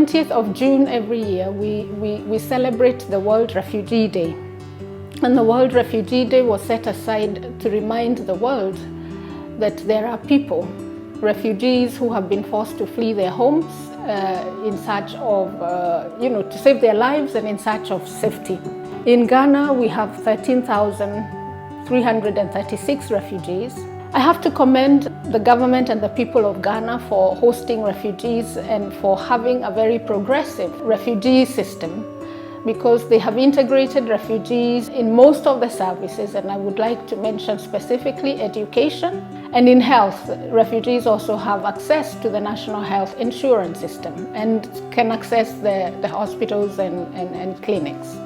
20th of June every year, we celebrate the World Refugee Day. And the World Refugee Day was set aside to remind the world that there are people, refugees who have been forced to flee their homes in search of, to save their lives and in search of safety. In Ghana, we have 13,336 refugees. I have to commend the government and the people of Ghana for hosting refugees and for having a very progressive refugee system, because they have integrated refugees in most of the services, and I would like to mention specifically education. And in health, refugees also have access to the National Health Insurance System and can access the hospitals and clinics.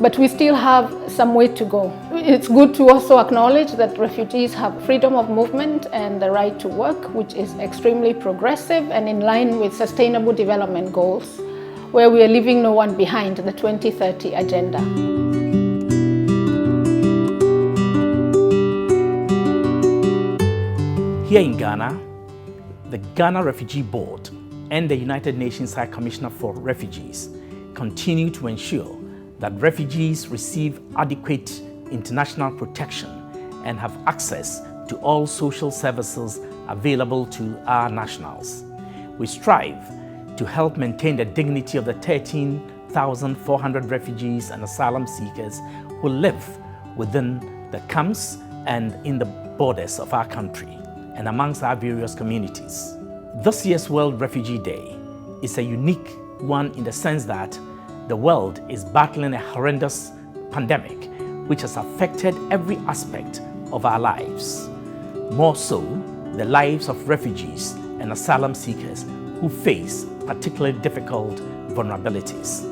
But we still have some way to go. It's good to also acknowledge that refugees have freedom of movement and the right to work, which is extremely progressive and in line with Sustainable Development Goals, where we are leaving no one behind, the 2030 Agenda. Here in Ghana, the Ghana Refugee Board and the United Nations High Commissioner for Refugees continue to ensure that refugees receive adequate international protection and have access to all social services available to our nationals. We strive to help maintain the dignity of the 13,400 refugees and asylum seekers who live within the camps and in the borders of our country and amongst our various communities. This year's World Refugee Day is a unique one in the sense that the world is battling a horrendous pandemic which has affected every aspect of our lives. More so, the lives of refugees and asylum seekers who face particularly difficult vulnerabilities.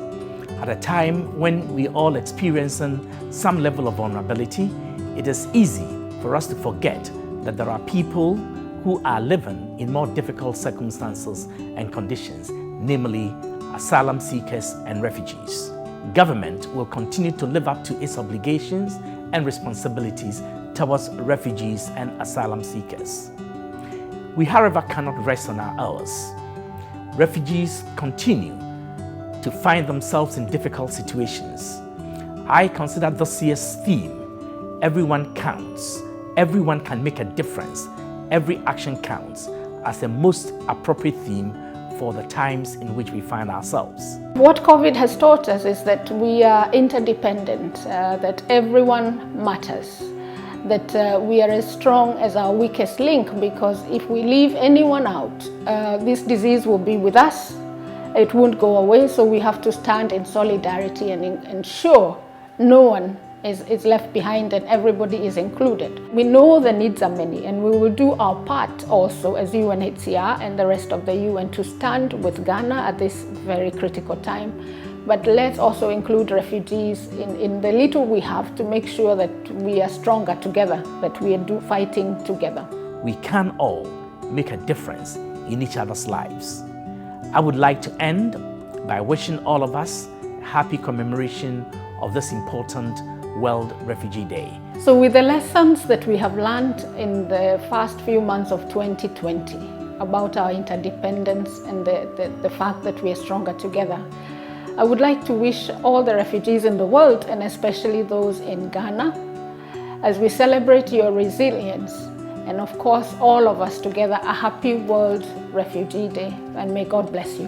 At a time when we all experiencing some level of vulnerability, it is easy for us to forget that there are people who are living in more difficult circumstances and conditions, namely asylum seekers and refugees. Government will continue to live up to its obligations and responsibilities towards refugees and asylum seekers. We, however, cannot rest on our oars. Refugees continue to find themselves in difficult situations. I consider this year's theme, "Everyone counts, everyone can make a difference, every action counts," as the most appropriate theme for the times in which we find ourselves. What COVID has taught us is that we are interdependent, that everyone matters, that we are as strong as our weakest link, because if we leave anyone out, this disease will be with us. It won't go away, so we have to stand in solidarity and ensure no one is left behind and everybody is included. We know the needs are many, and we will do our part also as UNHCR and the rest of the UN to stand with Ghana at this very critical time. But let's also include refugees in the little we have to make sure that we are stronger together, that we are fighting together. We can all make a difference in each other's lives. I would like to end by wishing all of us a happy commemoration of this important World Refugee Day. So with the lessons that we have learned in the first few months of 2020 about our interdependence and the fact that we are stronger together, I would like to wish all the refugees in the world, and especially those in Ghana, as we celebrate your resilience, and of course all of us together, a happy World Refugee Day, and may God bless you.